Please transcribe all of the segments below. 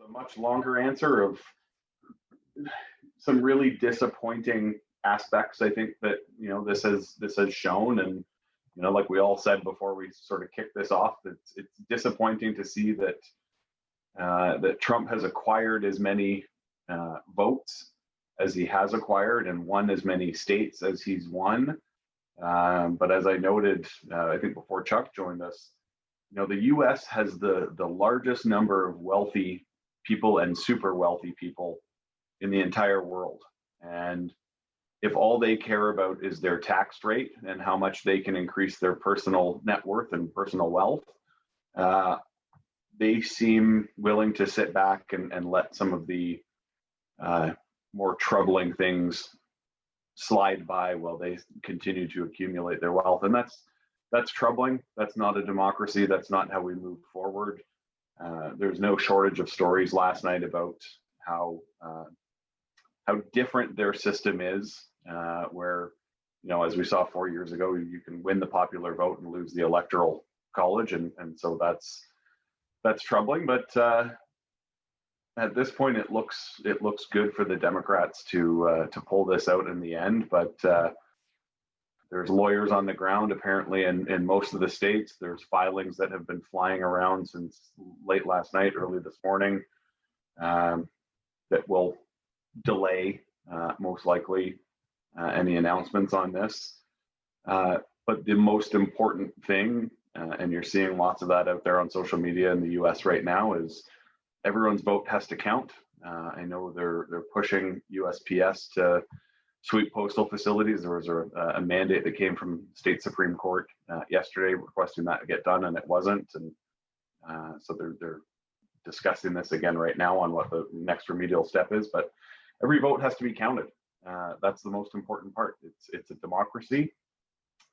a much longer answer of some really disappointing aspects, I think, that this has shown. And like we all said before we sort of kicked this off, it's disappointing to see that that Trump has acquired as many votes as he has acquired and won as many states as he's won. But as I noted, I think before Chuck joined us, the U.S. has the largest number of wealthy people and super wealthy people in the entire world. And if all they care about is their tax rate and how much they can increase their personal net worth and personal wealth, they seem willing to sit back and let some of the more troubling things slide by while they continue to accumulate their wealth. And that's troubling. That's not a democracy. That's not how we move forward. There's no shortage of stories last night about how different their system is, where, as we saw 4 years ago, you can win the popular vote and lose the electoral college. And so that's troubling. But at this point, it looks good for the Democrats to pull this out in the end. But there's lawyers on the ground apparently in most of the states. There's filings that have been flying around since late last night, early this morning, that will delay most likely any announcements on this. But the most important thing, and you're seeing lots of that out there on social media in the US right now, is everyone's vote has to count. I know they're pushing USPS to sweep postal facilities. There was a mandate that came from state Supreme Court yesterday requesting that get done, and it wasn't. And so they're discussing this again right now on what the next remedial step is. But every vote has to be counted. That's the most important part. It's a democracy,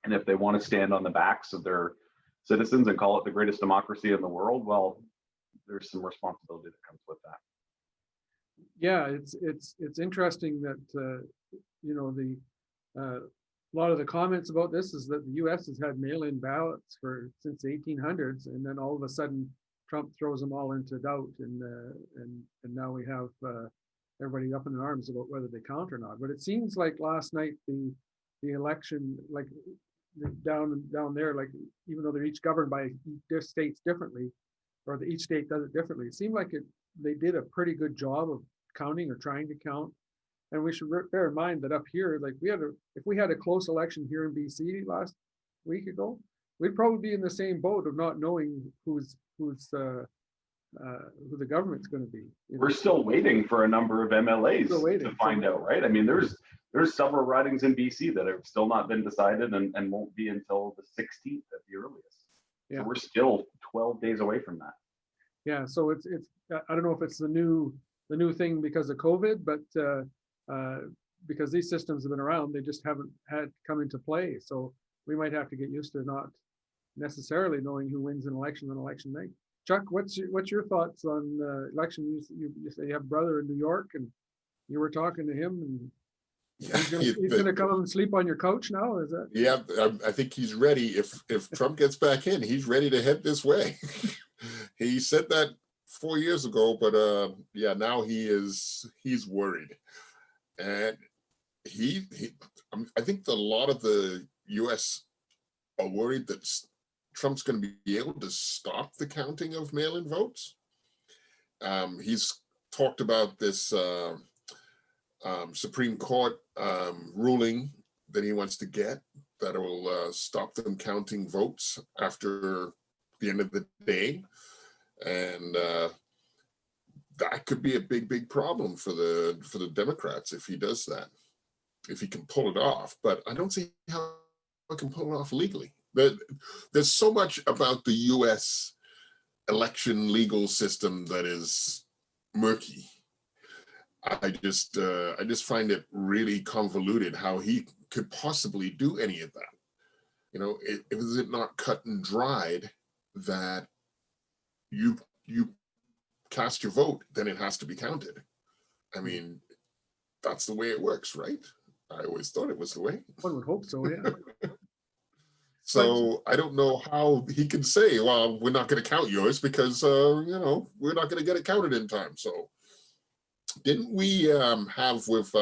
and if they want to stand on the backs of their citizens and call it the greatest democracy in the world, well, there's some responsibility that comes with that. Yeah, it's interesting that a lot of the comments about this is that the U.S. has had mail-in ballots since the 1800s, and then all of a sudden Trump throws them all into doubt, and now we have everybody up in arms about whether they count or not. But it seems like last night the election, like down there, like even though they're each governed by states differently, or each state does it differently, it seemed like they did a pretty good job of counting or trying to count. And we should bear in mind that up here, like if we had a close election here in BC last week ago, we'd probably be in the same boat of not knowing who the government's going to be. We're still waiting for a number of MLAs to find out, right? I mean, there's several ridings in BC that have still not been decided and won't be until the 16th at the earliest. Yeah. So we're still 12 days away from that. Yeah, so it's I don't know if it's the new thing because of COVID, but because these systems have been around, they just haven't had come into play. So we might have to get used to not necessarily knowing who wins an election on election night. Chuck, what's your thoughts on the election? You say you have a brother in New York, and you were talking to him, and he's gonna come and sleep on your couch now. Is that? Yeah, I think he's ready. If Trump gets back in, he's ready to head this way. He said that 4 years ago, but yeah, now he's worried, and I think a lot of the U.S. are worried that Trump's going to be able to stop the counting of mail-in votes. He's talked about this Supreme Court ruling that he wants to get that will stop them counting votes after the end of the day. And that could be a big problem for the Democrats if he does that, if he can pull it off. But I don't see how I can pull it off legally. There's so much about the U.S. election legal system that is murky. I just find it really convoluted how he could possibly do any of that. Is it not cut and dried that you cast your vote, then it has to be counted? I mean, that's the way it works, right? I always thought it was the way. One would hope so, yeah. So I don't know how he can say, well, we're not going to count yours because, we're not going to get it counted in time. So didn't we have with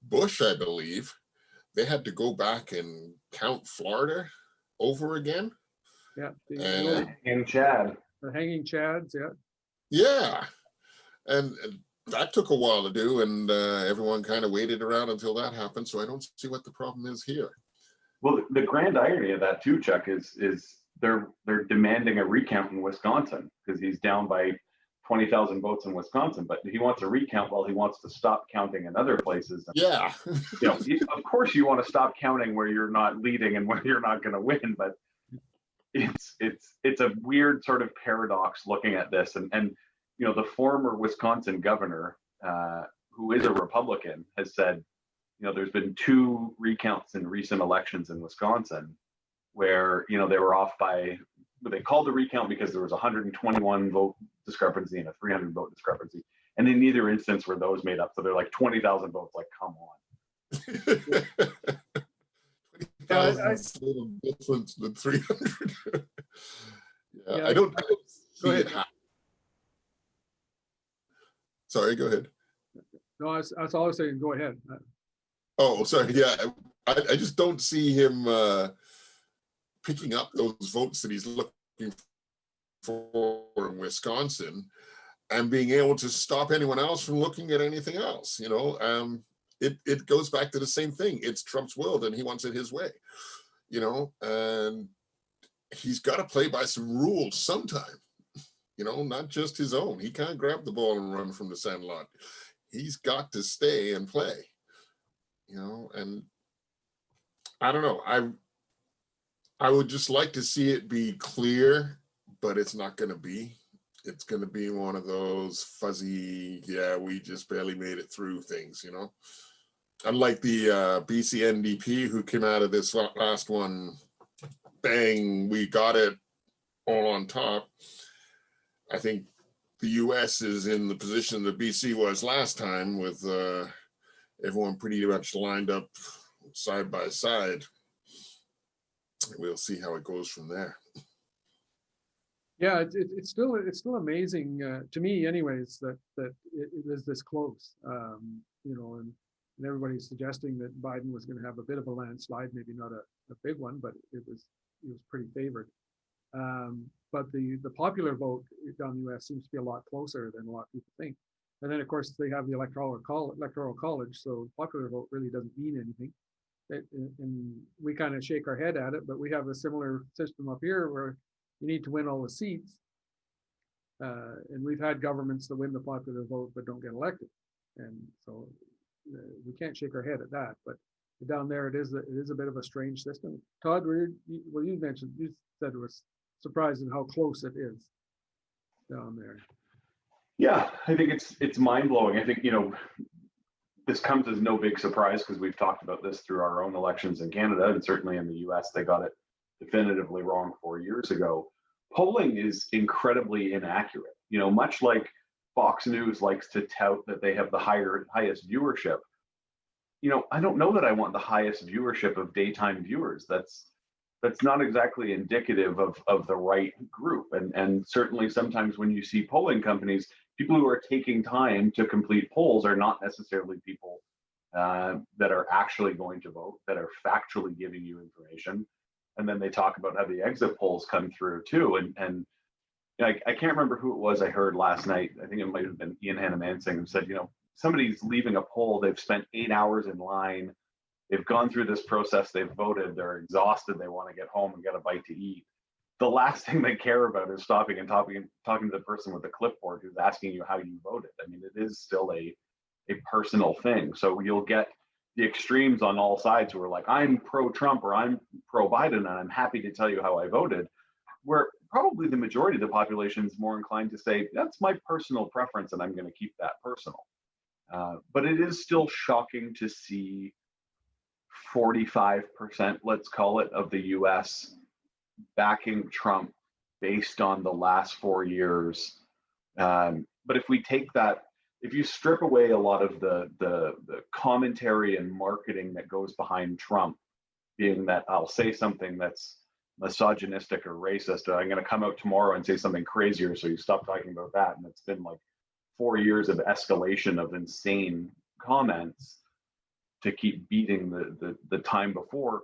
Bush, I believe, they had to go back and count Florida over again? Yeah, In Chad. the hanging chads, yeah. Yeah. And that took a while to do, and everyone kind of waited around until that happened. So I don't see what the problem is here. Well, the grand irony of that too, Chuck, is they're demanding a recount in Wisconsin because he's down by 20,000 votes in Wisconsin, but he wants a recount while he wants to stop counting in other places. Yeah. Of course you want to stop counting where you're not leading and where you're not going to win, but it's a weird sort of paradox looking at this. And the former Wisconsin governor, who is a Republican, has said, there's been 2 recounts in recent elections in Wisconsin where, they were off by, they called the recount because there was 121 vote discrepancy and a 300 vote discrepancy. And in neither instance were those made up. So they're like 20,000 votes, like, come on. 20,000 is a little difference than 300. Yeah, I don't see ahead. it happen. Sorry, go ahead. No, that's all I was saying. Go ahead. Oh, sorry. Yeah, I just don't see him picking up those votes that he's looking for in Wisconsin and being able to stop anyone else from looking at anything else. It goes back to the same thing. It's Trump's world and he wants it his way, and he's got to play by some rules sometime, not just his own. He can't grab the ball and run from the sandlot. He's got to stay and play. And I don't know. I would just like to see it be clear, but it's not going to be. It's going to be one of those fuzzy, we just barely made it through things, Unlike the BC NDP who came out of this last one, bang, we got it all on top. I think the US is in the position that BC was last time with everyone pretty much lined up side by side. We'll see how it goes from there. Yeah, it's still amazing to me, anyways, that it is this close. And everybody's suggesting that Biden was going to have a bit of a landslide, maybe not a big one, but he was pretty favored. But the popular vote down the U.S. seems to be a lot closer than a lot of people think. And then, of course, they have the electoral college, so popular vote really doesn't mean anything. And we kind of shake our head at it, but we have a similar system up here where you need to win all the seats. And we've had governments that win the popular vote but don't get elected. And so we can't shake our head at that. But down there, it is a bit of a strange system. Todd, you mentioned, you said it was surprising how close it is down there. Yeah, I think it's mind-blowing. I think, this comes as no big surprise because we've talked about this through our own elections in Canada, and certainly in the US, they got it definitively wrong 4 years ago. Polling is incredibly inaccurate. Much like Fox News likes to tout that they have the highest viewership. I don't know that I want the highest viewership of daytime viewers. That's not exactly indicative of the right group. And certainly sometimes when you see polling companies, people who are taking time to complete polls are not necessarily people that are actually going to vote, that are factually giving you information. And then they talk about how the exit polls come through too. And I can't remember who it was I heard last night. I think it might have been Ian Hannah-Mansing who said, somebody's leaving a poll, they've spent 8 hours in line, they've gone through this process, they've voted, they're exhausted, they want to get home and get a bite to eat. The last thing they care about is stopping and talking to the person with the clipboard who's asking you how you voted. I mean, it is still a personal thing. So you'll get the extremes on all sides who are like, I'm pro-Trump or I'm pro-Biden and I'm happy to tell you how I voted, where probably the majority of the population is more inclined to say, that's my personal preference and I'm going to keep that personal. But it is still shocking to see 45%, let's call it, of the US backing Trump based on the last 4 years. But if we take that, if you strip away a lot of the commentary and marketing that goes behind Trump, being that I'll say something that's misogynistic or racist. I'm going to come out tomorrow and say something crazier, so you stop talking about that. And it's been like 4 years of escalation of insane comments to keep beating the time before.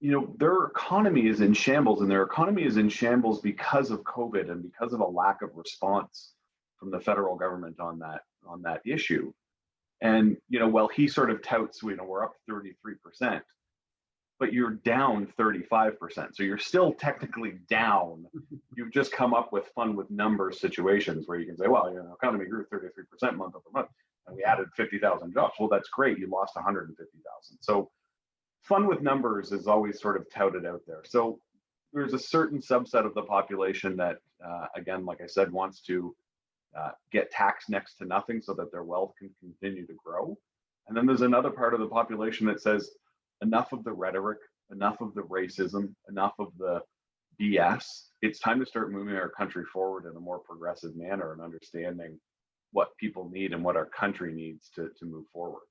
You know, their economy is in shambles, and their economy is in shambles because of COVID and because of a lack of response from the federal government on that issue. And, you know, while he sort of touts, you know, we're up 33%, but you're down 35%. So you're still technically down. You've just come up with fun with numbers situations where you can say, well, you know, economy grew 33% month over month, and we added 50,000 jobs. Well, that's great. You lost 150,000. So fun with numbers is always sort of touted out there. So there's a certain subset of the population that, again, like I said, wants to get taxed next to nothing so that their wealth can continue to grow. And then there's another part of the population that says, enough of the rhetoric, enough of the racism, enough of the BS. It's time to start moving our country forward in a more progressive manner and understanding what people need and what our country needs to move forward.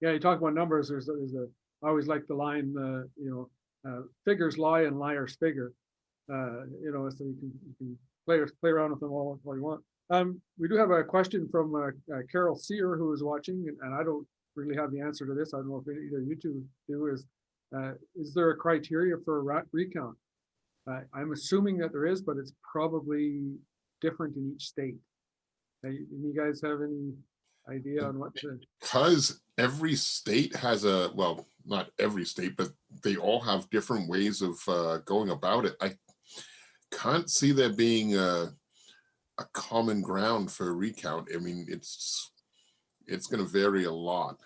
Yeah, you talk about numbers. I always like the line, figures lie and liars figure. You know, so you can play around with them all you want. We do have a question from Carol Sear, who is watching, and I don't really have the answer to this. I don't know if either you two do. Is there a criteria for a recount? I'm assuming that there is, but it's probably different in each state. You guys have any idea on what to? Because every state has well, not every state, but they all have different ways of going about it. I can't see there being a common ground for a recount. I mean, it's going to vary a lot.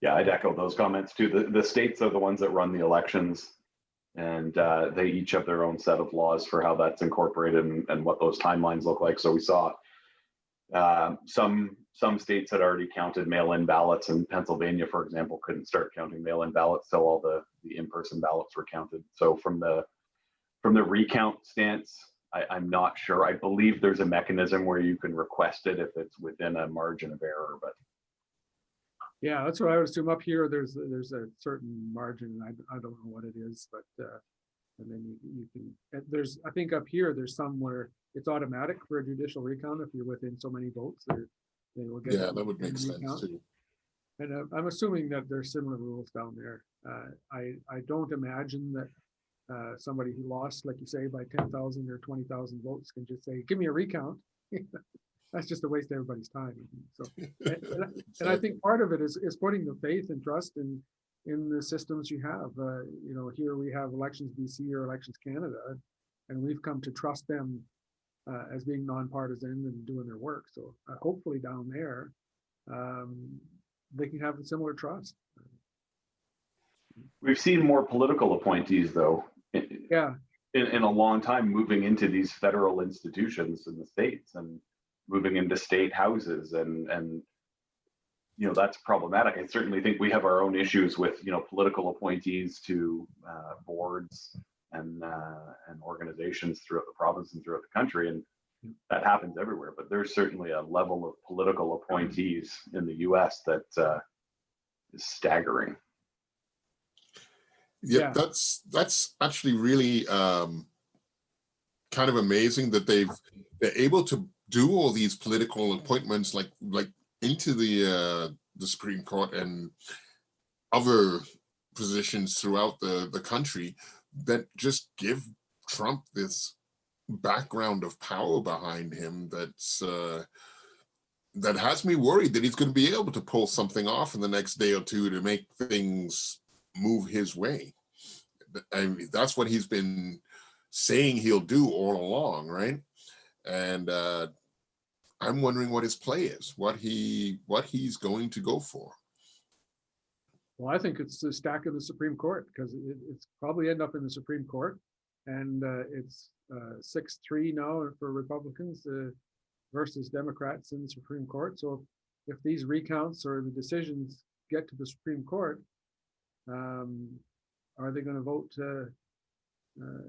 Yeah, I'd echo those comments too. The states are the ones that run the elections, and they each have their own set of laws for how that's incorporated and what those timelines look like. So we saw some states had already counted mail-in ballots, and Pennsylvania, for example, couldn't start counting mail-in ballots till all the in-person ballots were counted. So from the recount stance, I'm not sure. I believe there's a mechanism where you can request it if it's within a margin of error, but yeah, that's what I would assume. Up here, there's a certain margin. I don't know what it is, but and then you can. I think up here there's some where it's automatic for a judicial recount if you're within so many votes. They will get. Yeah, that would make sense too. And I'm assuming that there's similar rules down there. I don't imagine that somebody who lost, like you say, by 10,000 or 20,000 votes can just say, "Give me a recount." That's just a waste of everybody's time. So, and I think part of it is putting the faith and trust in the systems you have. You know, here we have Elections BC or Elections Canada, and we've come to trust them as being nonpartisan and doing their work. So hopefully down there, they can have a similar trust. We've seen more political appointees, though, yeah, in a long time, moving into these federal institutions in the states and moving into state houses, and you know, that's problematic. I certainly think we have our own issues with, you know, political appointees to boards and organizations throughout the province and throughout the country, and that happens everywhere. But there's certainly a level of political appointees in the U.S. that is staggering. Yeah, that's actually really kind of amazing that they're able to do all these political appointments like into the Supreme Court and other positions throughout the country that just give Trump this background of power behind him that has me worried that he's going to be able to pull something off in the next day or two to make things move his way. I mean, that's what he's been saying he'll do all along, right? And I'm wondering what his play is, what he's going to go for. Well, I think it's the stack of the Supreme Court, because it's probably end up in the Supreme Court, and it's 6-3 now for Republicans versus Democrats in the Supreme Court. So if these recounts or the decisions get to the Supreme Court, are they going to vote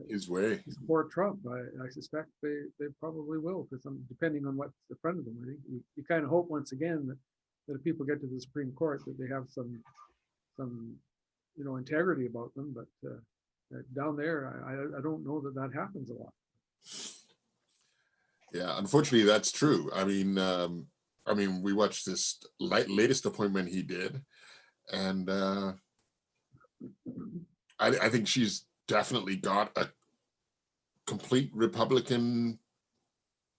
his way to support Trump? I suspect they probably will, because depending on what's in front of them. I think you kind of hope once again that if people get to the Supreme Court that they have some some, integrity about them. But down there, I don't know that that happens a lot. Yeah, unfortunately, that's true. I mean, we watched this latest appointment he did, and I think she's definitely got a complete Republican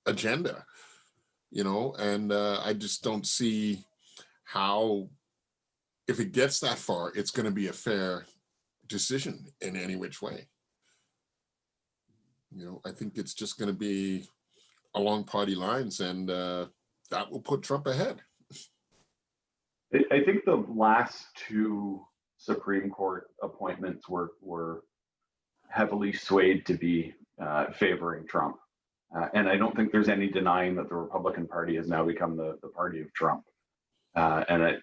agenda, and I just don't see how, if it gets that far, it's going to be a fair decision in any which way. I think it's just going to be along party lines, and that will put Trump ahead. I think the last two Supreme Court appointments were heavily swayed to be favoring Trump. And I don't think there's any denying that the Republican Party has now become the party of Trump. And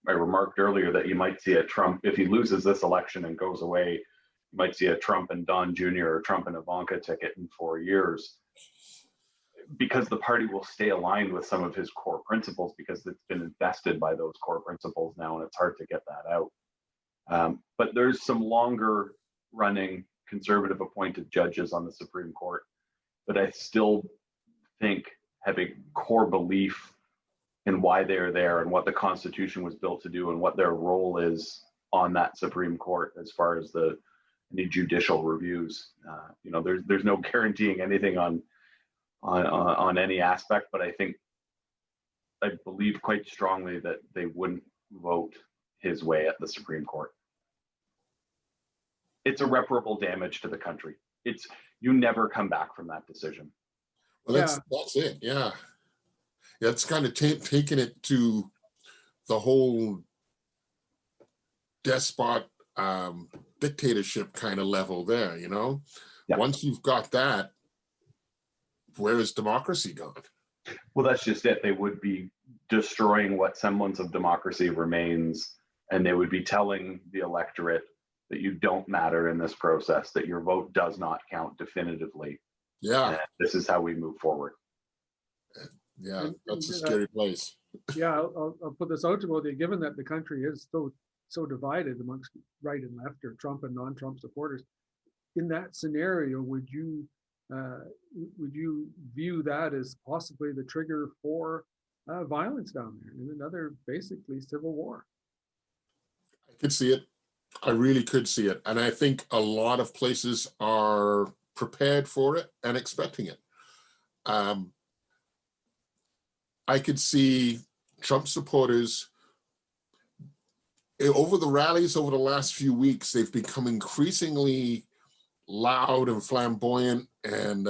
I remarked earlier that you might see a Trump, if he loses this election and goes away, you might see a Trump and Don Jr. or Trump and Ivanka ticket in 4 years, because the party will stay aligned with some of his core principles, because it's been invested by those core principles now, and it's hard to get that out. But there's some longer running conservative appointed judges on the Supreme Court that I still think have a core belief in why they're there and what the Constitution was built to do and what their role is on that Supreme Court as far as any judicial reviews. There's no guaranteeing anything on any aspect, but I believe quite strongly that they wouldn't vote his way at the Supreme Court. It's irreparable damage to the country. You never come back from that decision. Well, that's it. Yeah. It's kind of taking it to the whole despot dictatorship kind of level there, Yeah. Once you've got that, where is democracy gone? Well, that's just it. They would be destroying what semblance of democracy remains, and they would be telling the electorate that you don't matter in this process, that your vote does not count definitively. Yeah. And this is how we move forward. Yeah, that's a scary place. Yeah, I'll put this out to both of you. Given that the country is so divided amongst right and left, or Trump and non-Trump supporters, in that scenario, would you view that as possibly the trigger for violence down there in another, basically, civil war? I could see it. I really could see it, and I think a lot of places are prepared for it and expecting it. I could see Trump supporters over the rallies over the last few weeks. They've become increasingly loud and flamboyant, and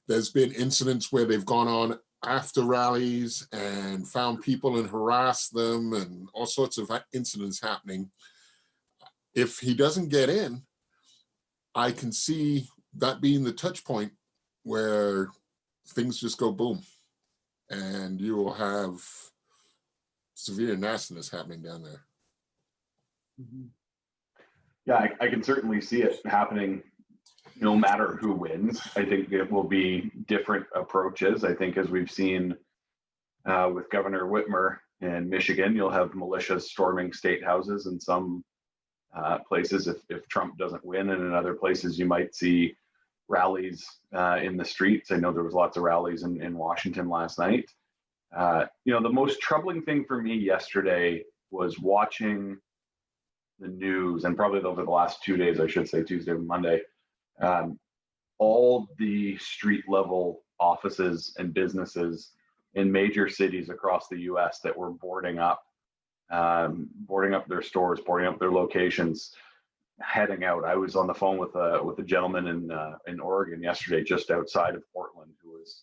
there's been incidents where they've gone on after rallies and found people and harassed them, and all sorts of incidents happening. If he doesn't get in, I can see that being the touch point where things just go boom, and you will have severe nastiness happening down there. Mm-hmm. Yeah, I can certainly see it happening no matter who wins. I think it will be different approaches. I think, as we've seen with Governor Whitmer in Michigan, you'll have militias storming state houses in some places if Trump doesn't win, and in other places you might see rallies in the streets. I know there was lots of rallies in Washington last night. The most troubling thing for me yesterday was watching the news, and probably over the last 2 days, I should say Tuesday and Monday, all the street level offices and businesses in major cities across the US that were boarding up their stores, boarding up their locations, heading out. I was on the phone with a gentleman in Oregon yesterday, just outside of Portland, who was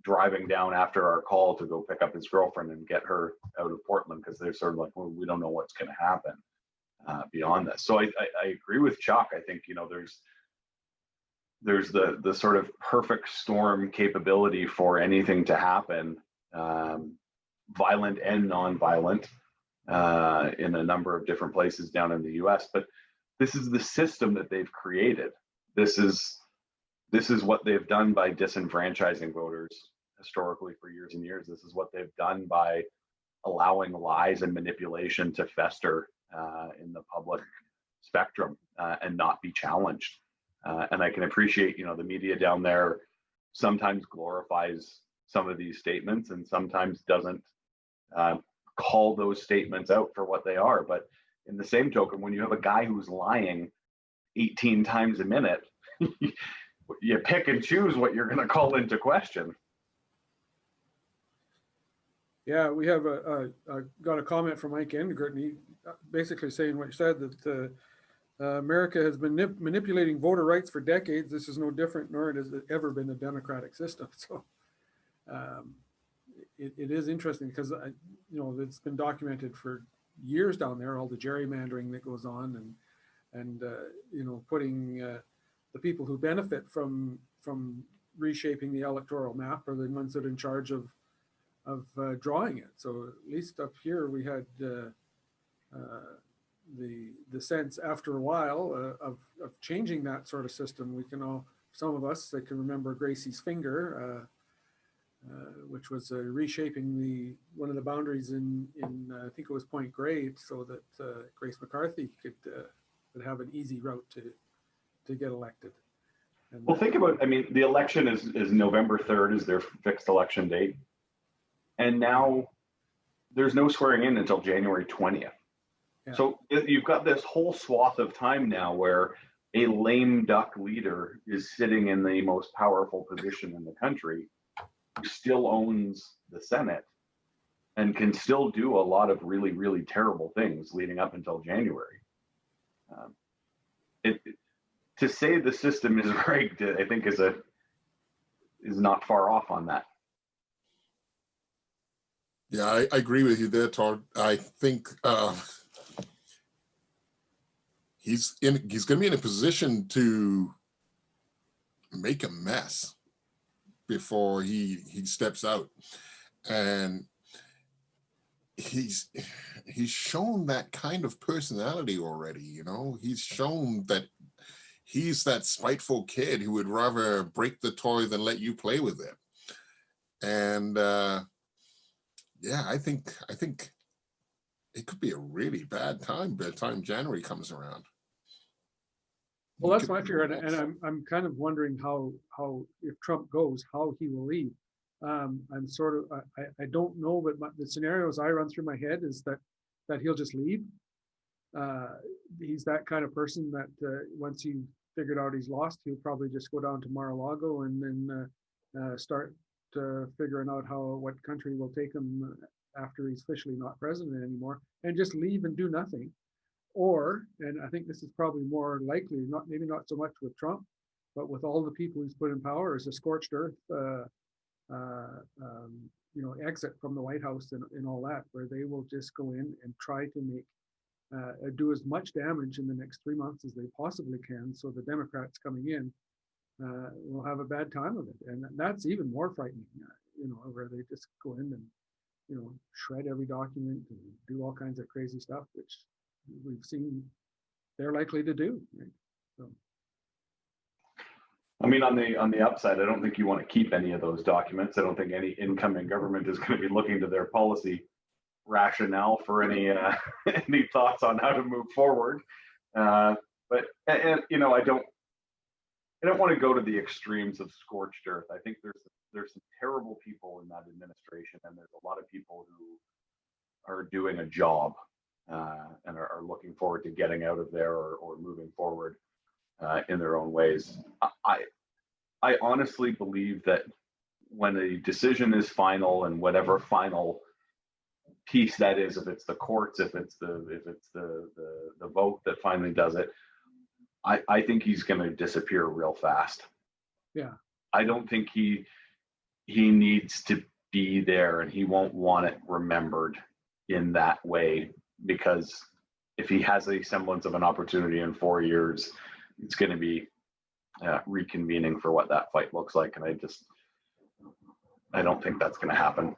driving down after our call to go pick up his girlfriend and get her out of Portland, because they're sort of like, well, we don't know what's going to happen beyond this. So I agree with Chuck. I think there's the sort of perfect storm capability for anything to happen, violent and non-violent, in a number of different places down in the US. But this is the system that they've created. This is what they've done by disenfranchising voters historically for years and years. This is what they've done by allowing lies and manipulation to fester in the public spectrum and not be challenged. And I can appreciate, the media down there sometimes glorifies some of these statements and sometimes doesn't call those statements out for what they are. But in the same token, when you have a guy who's lying 18 times a minute, you pick and choose what you're going to call into question. Yeah, we have got a comment from Mike Endegert, and he basically saying what you said, that America has been manipulating voter rights for decades. This is no different, nor has it ever been a democratic system. So it is interesting because, it's been documented for years down there, all the gerrymandering that goes on, and putting the people who benefit from reshaping the electoral map are the ones that are in charge of drawing it. So at least up here we had the sense after a while of changing that sort of system. We can all, some of us that can remember Gracie's finger, which was reshaping one of the boundaries in I think it was Point Grey, so that Grace McCarthy could have an easy route to get elected. And well, think about, the election is November 3rd is their fixed election date. And now there's no swearing in until January 20th. Yeah. So you've got this whole swath of time now where a lame duck leader is sitting in the most powerful position in the country, who still owns the Senate and can still do a lot of really, really terrible things leading up until January. To say the system is rigged, I think is not far off on that. Yeah, I agree with you there, Todd. I think he's going to be in a position to make a mess before he steps out, and he's shown that kind of personality already. He's shown that he's that spiteful kid who would rather break the toy than let you play with it, and. Yeah, I think it could be a really bad time by the time January comes around. Well, that's my fear, and I'm kind of wondering how if Trump goes, how he will leave. I'm sort of I don't know, but the scenarios I run through my head is that he'll just leave. He's that kind of person that once he figured out he's lost, he'll probably just go down to Mar-a-Lago and then start figuring out what country will take him after he's officially not president anymore, and just leave and do nothing. Or, and I think this is probably more likely, maybe not so much with Trump, but with all the people he's put in power, is a scorched earth exit from the White House and all that, where they will just go in and try to make do as much damage in the next 3 months as they possibly can, so the Democrats coming in will have a bad time of it. And that's even more frightening, where they just go in and, shred every document and do all kinds of crazy stuff, which we've seen they're likely to do. Right? So. On the upside, I don't think you want to keep any of those documents. I don't think any incoming government is going to be looking to their policy rationale for any any thoughts on how to move forward. But I don't want to go to the extremes of scorched earth. I think there's some terrible people in that administration, and there's a lot of people who are doing a job and are looking forward to getting out of there or moving forward in their own ways. I honestly believe that when a decision is final, and whatever final piece that is, if it's the courts, if it's the vote that finally does it, I think he's going to disappear real fast. Yeah. I don't think he needs to be there, and he won't want it remembered in that way, because if he has a semblance of an opportunity in 4 years, it's going to be reconvening for what that fight looks like. And I don't think that's going to happen.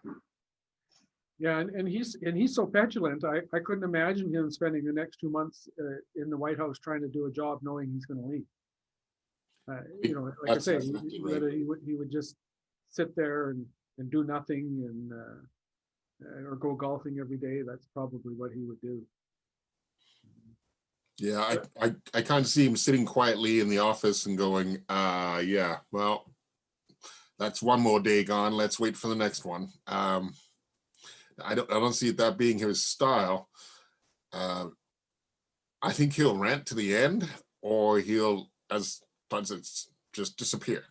Yeah, and he's so petulant. I couldn't imagine him spending the next 2 months in the White House trying to do a job knowing he's going to leave. Like I say, he would just sit there and do nothing or go golfing every day, that's probably what he would do. Yeah, I can't see him sitting quietly in the office and going, yeah, well, that's one more day gone. Let's wait for the next one. I don't see it that being his style. I think he'll rant to the end, or he'll, as Todd said, just disappear,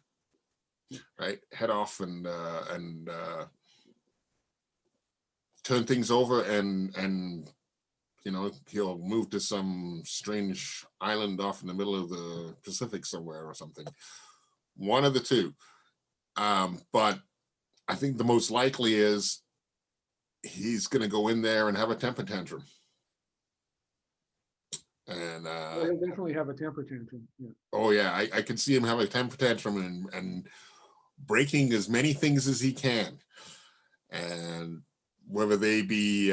right? Head off and turn things over, and you know, he'll move to some strange island off in the middle of the Pacific somewhere or something. One of the two. But I think the most likely is he's going to go in there and have a temper tantrum. And He'll definitely have a temper tantrum. Yeah. oh yeah, I can see him have a temper tantrum and breaking as many things as he can, and whether they be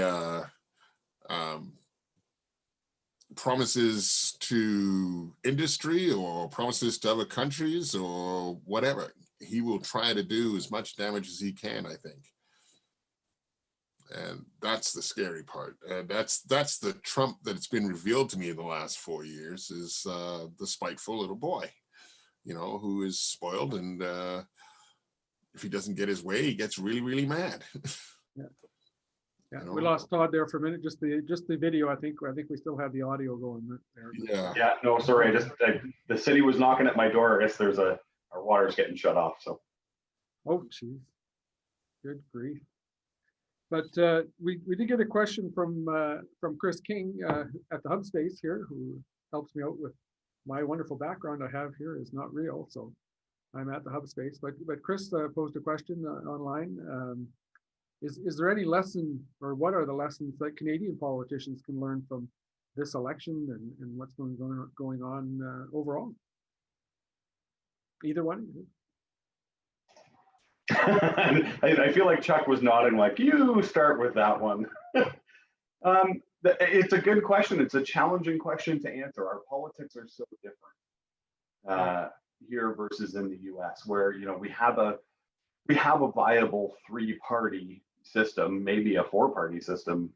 promises to industry or promises to other countries or whatever, he will try to do as much damage as he can, I think. And that's the scary part. And that's the Trump that's been revealed to me in the last 4 years, is the spiteful little boy, you know, who is spoiled, and if he doesn't get his way, he gets really, really mad. Yeah. Yeah, You know? we lost Todd there for a minute. Just the video. I think we still have the audio going there. Yeah. Yeah, no, sorry. The city was knocking at my door. I guess our water's getting shut off. So. Oh, geez. Good grief. But we did get a question from Chris King at the Hub Space here, who helps me out with my wonderful background I have here is not real, so I'm at the Hub Space. But Chris posed a question online. Is there any lesson, or what are the lessons that Canadian politicians can learn from this election and what's going on overall? Either one. I feel like Chuck was nodding like, you start with that one. It's a good question. It's a challenging question to answer. Our politics are so different here versus in the US, where, you know, we have a viable 3-party system, maybe a 4-party system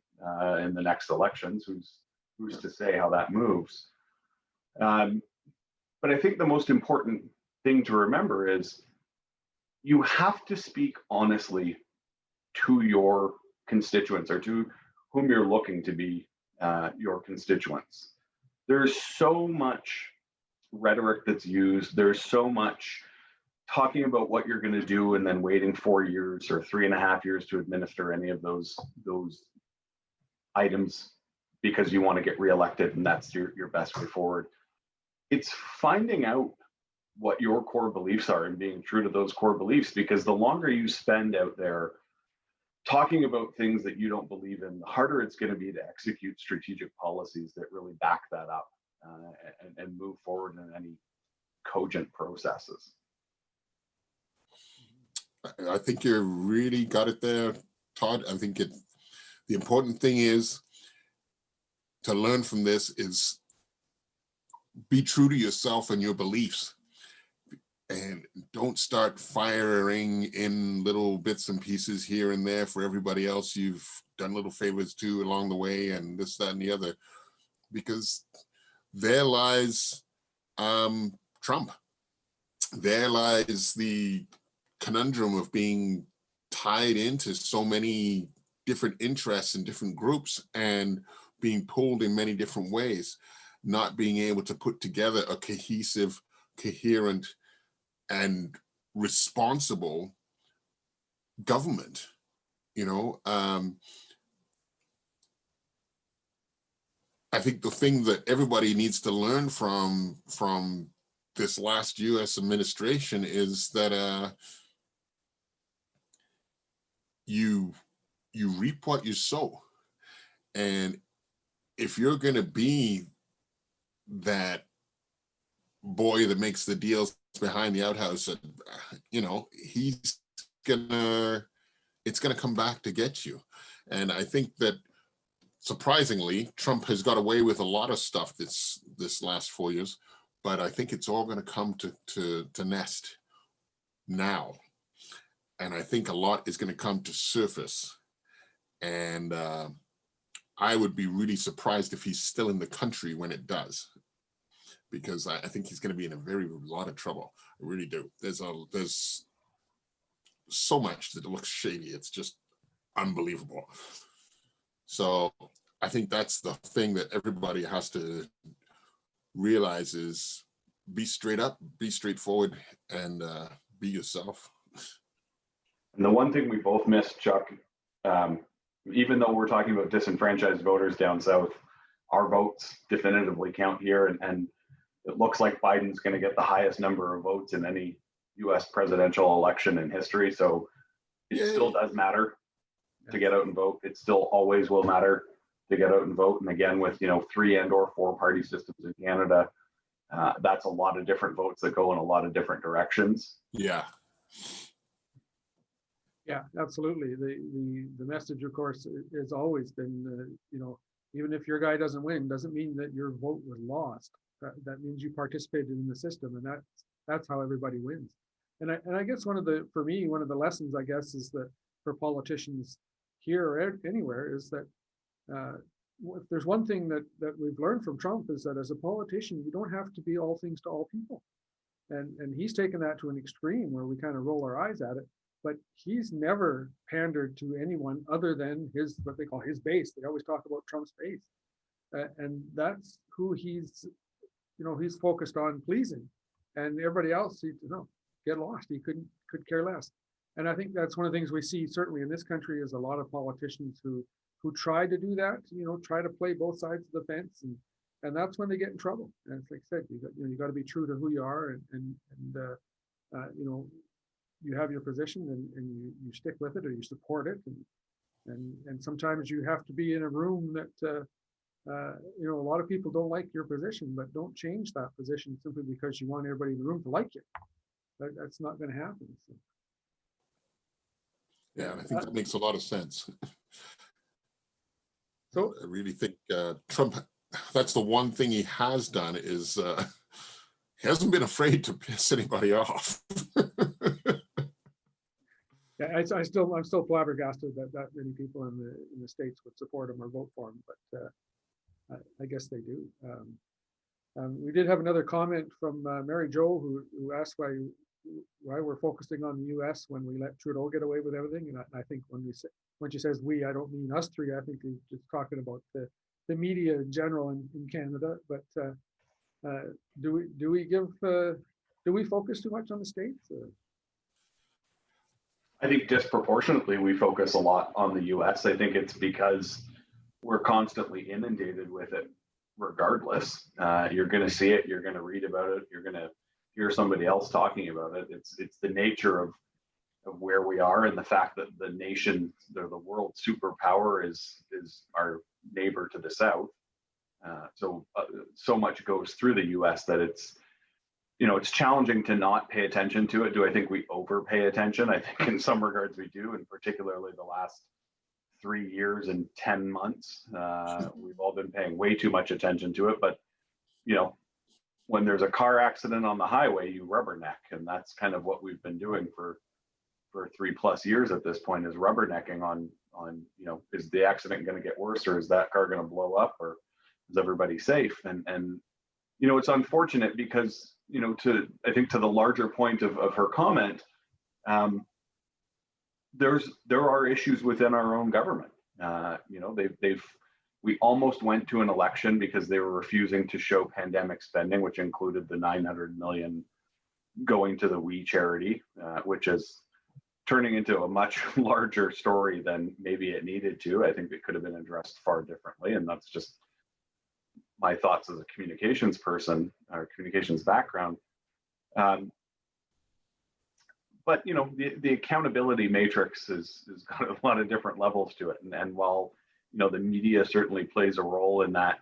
in the next elections. Who's to say how that moves? But I think the most important thing to remember is you have to speak honestly to your constituents, or to whom you're looking to be your constituents. There's so much rhetoric that's used. There's so much talking about what you're going to do and then waiting 4 years or 3.5 years to administer any of those items because you want to get reelected and that's your best way forward. It's finding out what your core beliefs are and being true to those core beliefs, because the longer you spend out there talking about things that you don't believe in, the harder it's going to be to execute strategic policies that really back that up and move forward in any cogent processes. I think you really got it there, Todd. I think the important thing is to learn from this is be true to yourself and your beliefs, and don't start firing in little bits and pieces here and there for everybody else you've done little favors to along the way, and this, that, and the other, because there lies Trump. There lies the conundrum of being tied into so many different interests and different groups and being pulled in many different ways, not being able to put together a cohesive, coherent, and responsible government. You know, I think the thing that everybody needs to learn from this last US administration is that you reap what you sow. And if you're going to be that boy that makes the deals behind the outhouse, you know, it's gonna come back to get you. And I think that surprisingly, Trump has got away with a lot of stuff this last 4 years, but I think it's all going to come to nest now. And I think a lot is going to come to surface. And I would be really surprised if he's still in the country when it does, because I think he's going to be in a lot of trouble. I really do. There's so much that looks shady. It's just unbelievable. So I think that's the thing that everybody has to realize is be straight up, be straightforward, and be yourself. And the one thing we both missed, Chuck, even though we're talking about disenfranchised voters down south, our votes definitively count here. And it looks like Biden's going to get the highest number of votes in any US presidential election in history. So it still does matter to get out and vote. It still always will matter to get out and vote. And again, with 3 and/or 4 party systems in Canada, that's a lot of different votes that go in a lot of different directions. Yeah. Yeah, absolutely. The message, of course, has always been, even if your guy doesn't win, doesn't mean that your vote was lost. That means you participated in the system, and that's how everybody wins. And I guess one of the lessons, I guess, is that for politicians here or anywhere is that if there's one thing that we've learned from Trump is that as a politician, you don't have to be all things to all people. And he's taken that to an extreme where we kind of roll our eyes at it. But he's never pandered to anyone other than what they call his base. They always talk about Trump's base. And that's who he's focused on pleasing. And everybody else, get lost. He could care less. And I think that's one of the things we see certainly in this country is a lot of politicians who try to do that, try to play both sides of the fence. And that's when they get in trouble. And it's like I said, you got to be true to who you are and you have your position and you stick with it or you support it. And sometimes you have to be in a room that, a lot of people don't like your position, but don't change that position simply because you want everybody in the room to like you. That's not going to happen. So. Yeah, I think that makes a lot of sense. So I really think Trump, that's the one thing he has done is he hasn't been afraid to piss anybody off. Yeah, I'm still flabbergasted that many people in the States would support him or vote for him, but I guess they do. We did have another comment from Mary Jo who asked why we're focusing on the U.S. when we let Trudeau get away with everything. And I think when she says we, I don't mean us three. I think she's just talking about the media in general in Canada. But do we focus too much on the States? I think disproportionately we focus a lot on the US. I think it's because we're constantly inundated with it regardless. You're going to see it, you're going to read about it, you're going to hear somebody else talking about it. It's the nature of where we are and the fact that the nation, the world superpower is our neighbor to the south. So much goes through the US that it's challenging to not pay attention to it. Do I think we overpay attention? I think in some regards we do, and particularly the last 3 years and 10 months, we've all been paying way too much attention to it. But, when there's a car accident on the highway, you rubberneck. And that's kind of what we've been doing for 3+ years at this point, is rubbernecking on, is the accident going to get worse, or is that car going to blow up, or is everybody safe? And it's unfortunate because, I think to the larger point of her comment, there are issues within our own government. We almost went to an election because they were refusing to show pandemic spending, which included the $900 million going to the We charity, which is turning into a much larger story than maybe it needed to. I think it could have been addressed far differently, and that's just my thoughts as a communications person or communications background. But the accountability matrix has got a lot of different levels to it, and while the media certainly plays a role in that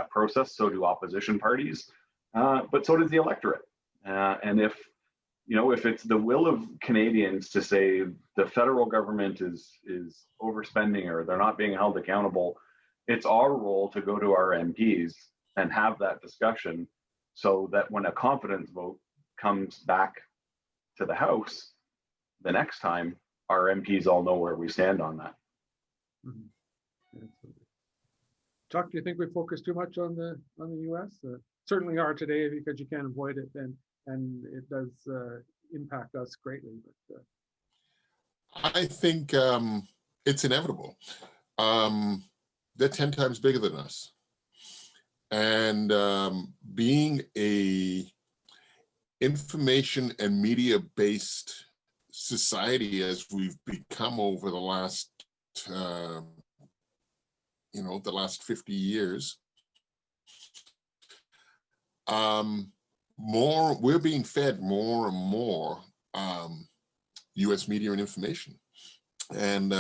process, so do opposition parties, but so does the electorate. And if it's the will of Canadians to say the federal government is overspending or they're not being held accountable, it's our role to go to our MPs and have that discussion, so that when a confidence vote comes back to the House the next time, our MPs all know where we stand on that. Mhm. Absolutely. Chuck, do you think we focus too much on the U.S.? Certainly are today because you can't avoid it, and it does impact us greatly. But I think it's inevitable. They're 10 times bigger than us. And being a information and media-based society as we've become over the last, the last 50 years, we're being fed more and more U.S. media and information. And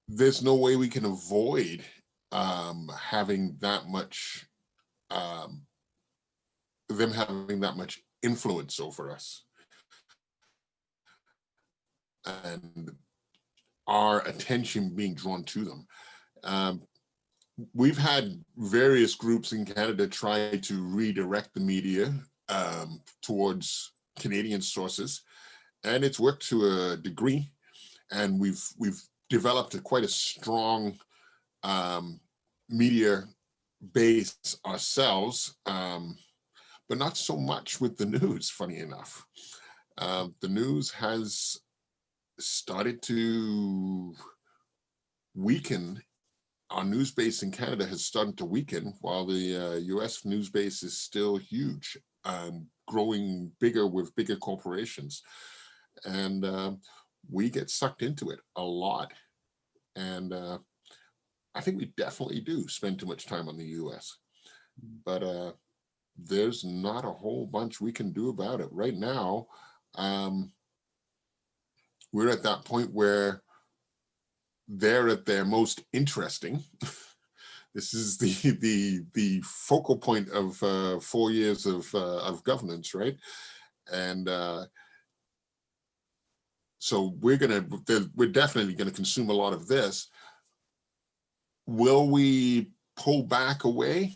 there's no way we can avoid having that much, them having that much influence over us. And our attention being drawn to them. We've had various groups in Canada try to redirect the media towards Canadian sources, and it's worked to a degree. And we've developed quite a strong media base ourselves, but not so much with the news, funny enough. The news has started to weaken. Our news base in Canada has started to weaken, while the US news base is still huge, growing bigger with bigger corporations. And we get sucked into it a lot. And I think we definitely do spend too much time on the US. But there's not a whole bunch we can do about it. Right now, we're at that point where they're at their most interesting. This is the focal point of 4 years of governance, right? And so we're definitely gonna consume a lot of this. Will we pull back away?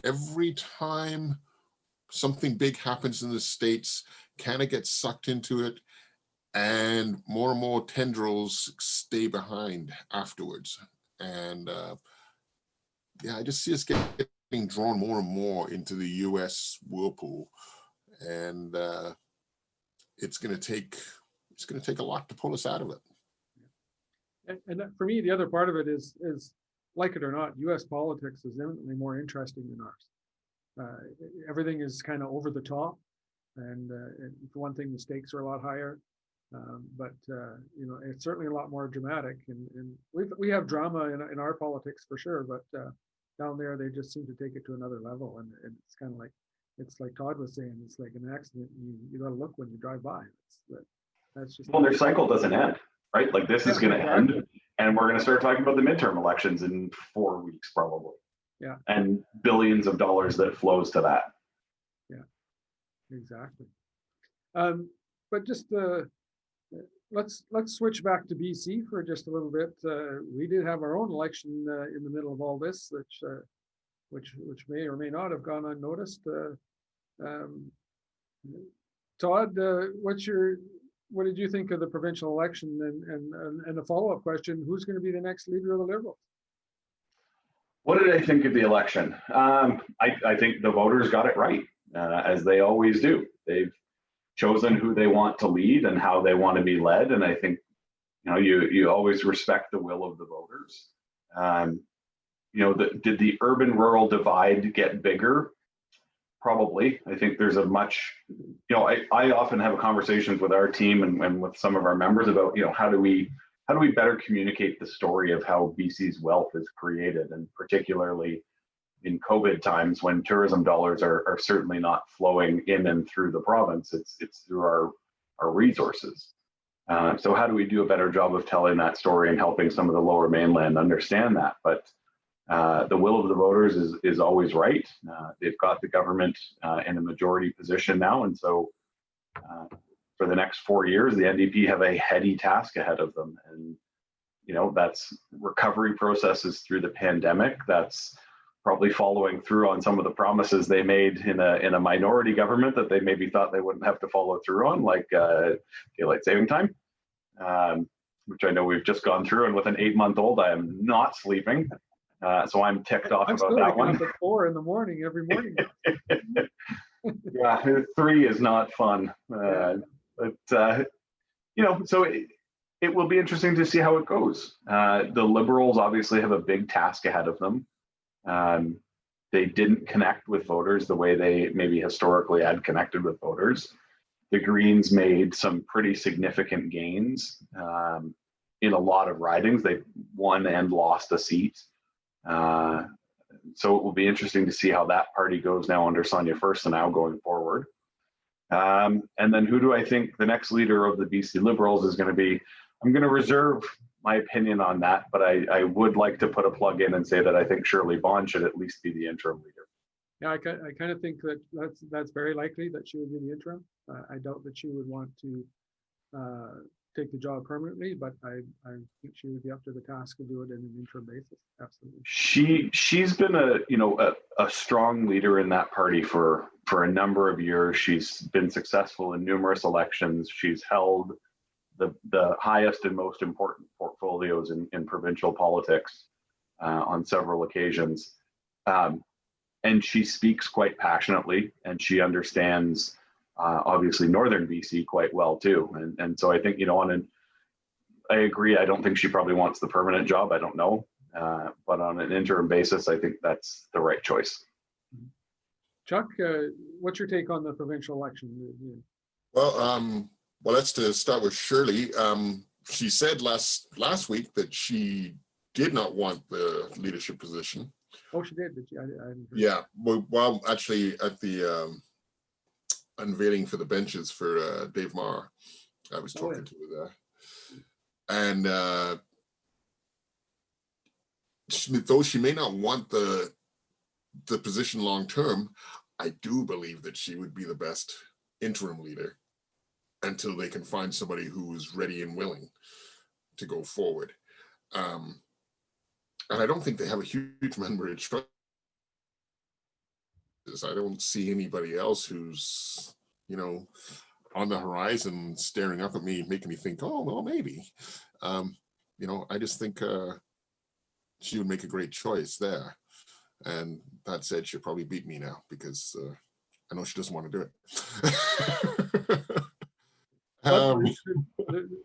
Every time something big happens in the States, Canada gets sucked into it, and more tendrils stay behind afterwards. And yeah, I just see us getting drawn more and more into the US whirlpool. And it's gonna take a lot to pull us out of it. and for me, the other part of it is like it or not, U.S. politics is eminently more interesting than ours. Everything is kind of over the top, and for one thing, the stakes are a lot higher. But it's certainly a lot more dramatic, and we have drama in our politics for sure. But down there, they just seem to take it to another level, and it's kind of like, it's like Todd was saying, it's like an accident. You got to look when you drive by. That's just, well, their cycle doesn't end, right? Like this is going to exactly. end, and we're going to start talking about the midterm elections in 4 weeks probably. Yeah. And billions of dollars that flows to that. Yeah, exactly. But just let's switch back to BC for just a little bit. We did have our own election in the middle of all this, which may or may not have gone unnoticed. Todd, what did you think of the provincial election? And a follow-up question: who's going to be the next leader of the Liberals? What did I think of the election? I think the voters got it right, as they always do. They've chosen who they want to lead and how they want to be led, and I think you always respect the will of the voters. Did the urban-rural divide get bigger? Probably. I think there's a much, I often have conversations with our team and with some of our members about, how do we better communicate the story of how BC's wealth is created, and particularly in COVID times when tourism dollars are certainly not flowing in and through the province. It's through our resources. So how do we do a better job of telling that story and helping some of the lower mainland understand that? But the will of the voters is always right. They've got the government in a majority position now, and so for the next 4 years, the NDP have a heady task ahead of them. And that's recovery processes through the pandemic. That's probably following through on some of the promises they made in a minority government that they maybe thought they wouldn't have to follow through on, like daylight saving time. which I know we've just gone through, and with an 8-month-old, I am not sleeping. So I'm ticked off I'm about still that waking one. up at 4 in the morning every morning. Yeah, 3 is not fun. But so it will be interesting to see how it goes. The Liberals obviously have a big task ahead of them. They didn't connect with voters the way they maybe historically had connected with voters. The Greens made some pretty significant gains in a lot of ridings. They won and lost a seat. So it will be interesting to see how that party goes now under Sonia Furstenau going forward. And then who do I think the next leader of the BC Liberals is going to be? I'm going to reserve my opinion on that, but I would like to put a plug in and say that I think Shirley Bond should at least be the interim leader. Yeah, I kind of think that's very likely that she would be the interim. I doubt that she would want to take the job permanently, but I think she would be up to the task to do it in an interim basis. Absolutely. She's been a strong leader in that party for a number of years. She's been successful in numerous elections. She's held the highest and most important portfolios in provincial politics on several occasions. And she speaks quite passionately, and she understands obviously Northern BC quite well too. And so I think, I agree. I don't think she probably wants the permanent job. I don't know. But on an interim basis, I think that's the right choice. Chuck, what's your take on the provincial election? Well, let's start with Shirley. She said last week that she did not want the leadership position. Oh, she did she? I Yeah. Well, actually, at the unveiling for the benches for Dave Marr, I was talking to her there. And though she may not want the position long term, I do believe that she would be the best interim leader until they can find somebody who is ready and willing to go forward. And I don't think they have a huge number of choices. I don't see anybody else who's, on the horizon staring up at me, making me think, oh, well, maybe. I just think she would make a great choice there. And that said, she'll probably beat me now because I know she doesn't want to do it.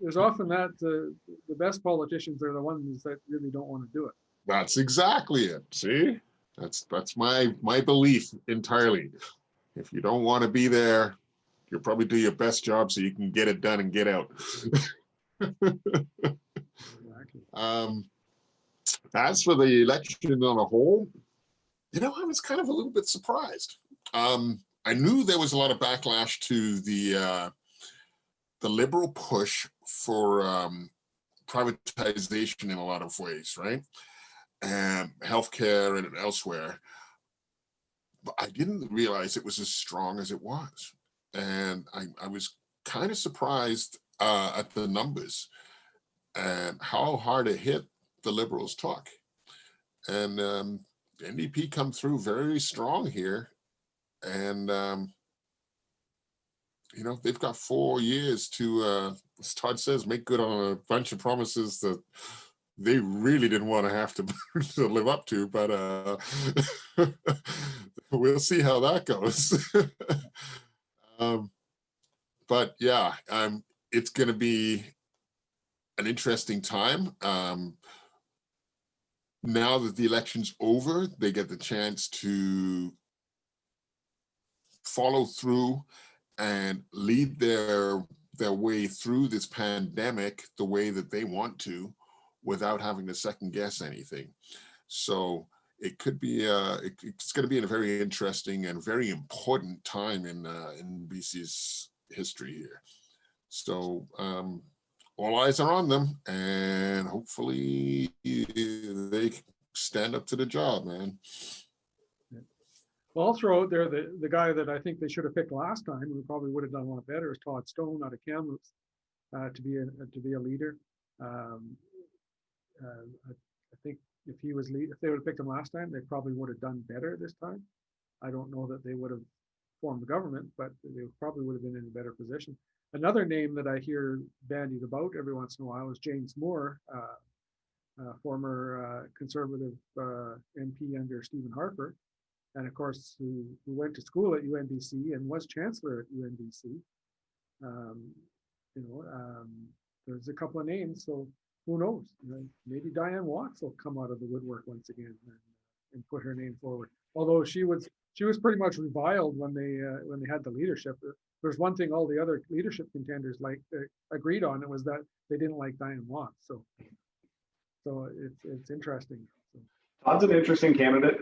There's often that the best politicians are the ones that really don't want to do it. That's exactly it. See, that's my belief entirely. If you don't want to be there, you'll probably do your best job so you can get it done and get out. As for the election on a whole, I was kind of a little bit surprised. I knew there was a lot of backlash to the Liberal push for privatization in a lot of ways, right? And healthcare and elsewhere. But I didn't realize it was as strong as it was. And I was kind of surprised at the numbers and how hard it hit the Liberals took. And NDP come through very strong here. And, they've got 4 years to, as Todd says, make good on a bunch of promises that they really didn't want to have to live up to, but we'll see how that goes. But yeah, it's going to be an interesting time. Now that the election's over, they get the chance to follow through and lead their way through this pandemic the way that they want to, without having to second guess anything. So it could be it's going to be a very interesting and very important time in BC's history here. So all eyes are on them, and hopefully they stand up to the job, man. Well, I'll throw out there the guy that I think they should have picked last time, who probably would have done a lot better, is Todd Stone out of Kamloops, to be a leader. I think if they would have picked him last time, they probably would have done better this time. I don't know that they would have formed the government, but they probably would have been in a better position. Another name that I hear bandied about every once in a while is James Moore, former conservative MP under Stephen Harper, and of course who went to school at UNBC and was chancellor at UNBC. There's a couple of names, so who knows? Maybe Diane Watts will come out of the woodwork once again and put her name forward. Although she was pretty much reviled when they had the leadership. There's one thing all the other leadership contenders agreed on. It was that they didn't like Diane Watts. So it's interesting. So. Todd's an interesting candidate.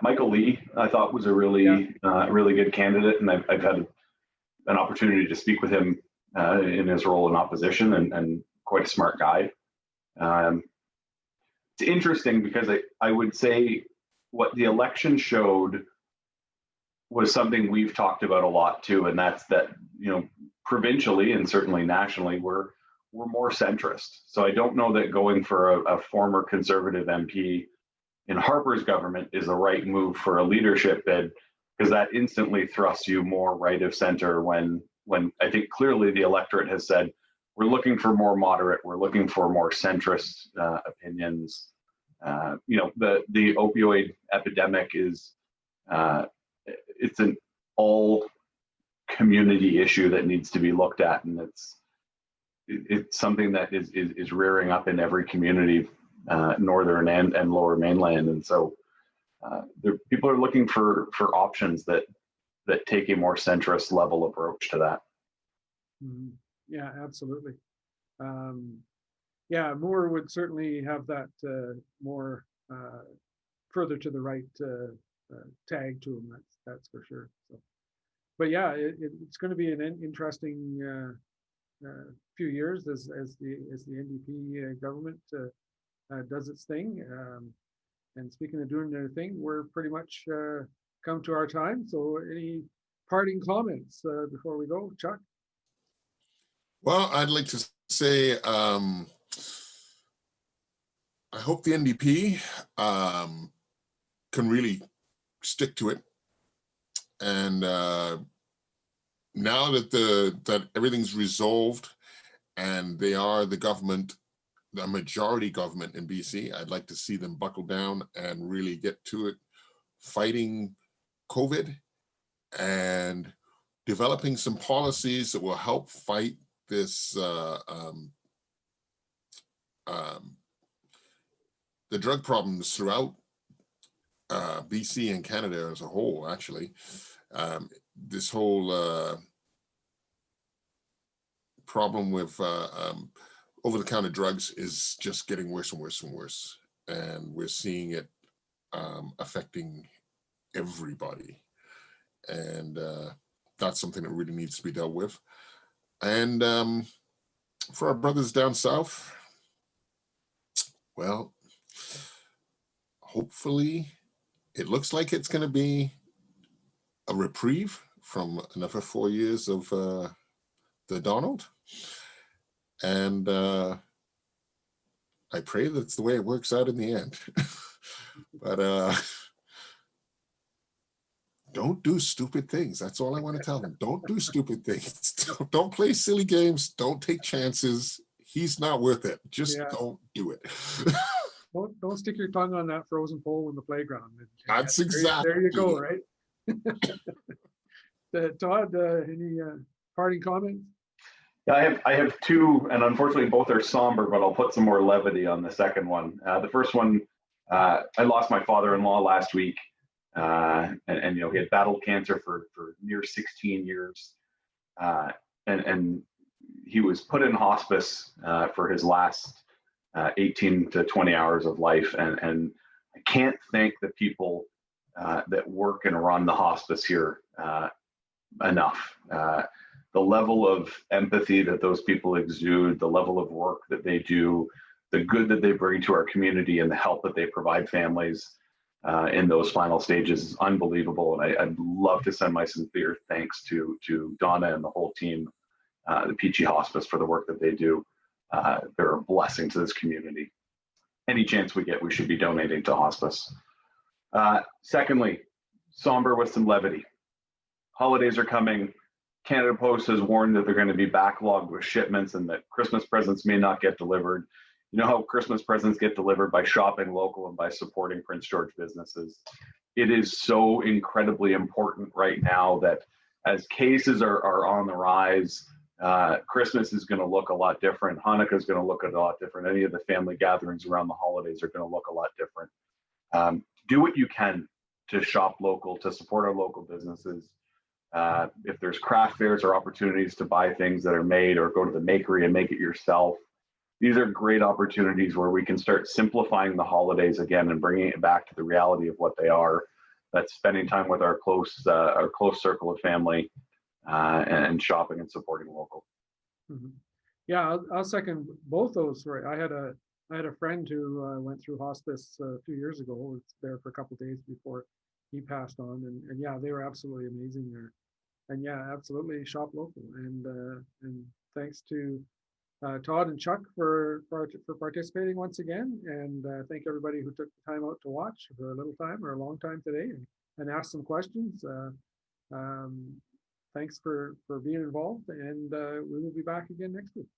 Michael Lee, I thought, was a really good candidate, and I've had an opportunity to speak with him in his role in opposition, and quite a smart guy. It's interesting because I would say what the election showed was something we've talked about a lot too, and that's that, provincially and certainly nationally, we're more centrist. So I don't know that going for a former conservative MP in Harper's government is the right move for a leadership bid, because that instantly thrusts you more right of center when I think clearly the electorate has said, we're looking for more moderate, we're looking for more centrist opinions. The opioid epidemic is, it's an all community issue that needs to be looked at, and it's something that is rearing up in every community, northern and lower mainland, and so people are looking for options that take a more centrist level approach to that. Mm-hmm. Yeah, absolutely. Moore would certainly have that more further to the right tag to him. That's for sure. So, but yeah, it's going to be an interesting few years as the NDP government does its thing. And speaking of doing their thing, we're pretty much come to our time. So, any parting comments before we go, Chuck? Well, I'd like to say I hope the NDP can really stick to it. And now that everything's resolved and they are the government, the majority government in BC, I'd like to see them buckle down and really get to it, fighting COVID and developing some policies that will help fight this the drug problems throughout BC and Canada as a whole. Actually, this whole problem with over-the-counter drugs is just getting worse and worse and worse, and we're seeing it affecting everybody, and that's something that really needs to be dealt with. And for our brothers down south, well, hopefully it looks like it's going to be a reprieve from another 4 years of the Donald. And I pray that's the way it works out in the end. But don't do stupid things. That's all I want to tell them. Don't do stupid things. Don't play silly games. Don't take chances. He's not worth it. Just don't do it. Don't stick your tongue on that frozen pole in the playground. That's exactly. There you go, right? Todd, any parting comments? Yeah, I have two, and unfortunately both are somber, but I'll put some more levity on the second one. The first one, I lost my father-in-law last week. And he had battled cancer for near 16 years, and he was put in hospice for his last 18 to 20 hours of life, and I can't thank the people that work and run the hospice here enough. The level of empathy that those people exude, the level of work that they do, the good that they bring to our community, and the help that they provide families in those final stages is unbelievable. And I'd love to send my sincere thanks to Donna and the whole team, the Peachy Hospice, for the work that they do. They're a blessing to this community. Any chance we get, we should be donating to hospice. Secondly, somber with some levity. Holidays are coming. Canada Post has warned that they're going to be backlogged with shipments and that Christmas presents may not get delivered. You know how Christmas presents get delivered by shopping local and by supporting Prince George businesses. It is so incredibly important right now that as cases are on the rise, Christmas is going to look a lot different. Hanukkah is going to look a lot different. Any of the family gatherings around the holidays are going to look a lot different. Do what you can to shop local, to support our local businesses. If there's craft fairs or opportunities to buy things that are made or go to the makery and make it yourself, these are great opportunities where we can start simplifying the holidays again and bringing it back to the reality of what they are. That's spending time with our close circle of family and shopping and supporting local. Mhm. Yeah, I'll second both those. Right, I had a friend who went through hospice a few years ago. Was there for a couple of days before he passed on, and yeah, they were absolutely amazing there. And yeah, absolutely shop local. And thanks to Todd and Chuck for participating once again, and thank everybody who took the time out to watch for a little time or a long time today and ask some questions. Thanks for being involved, and we will be back again next week.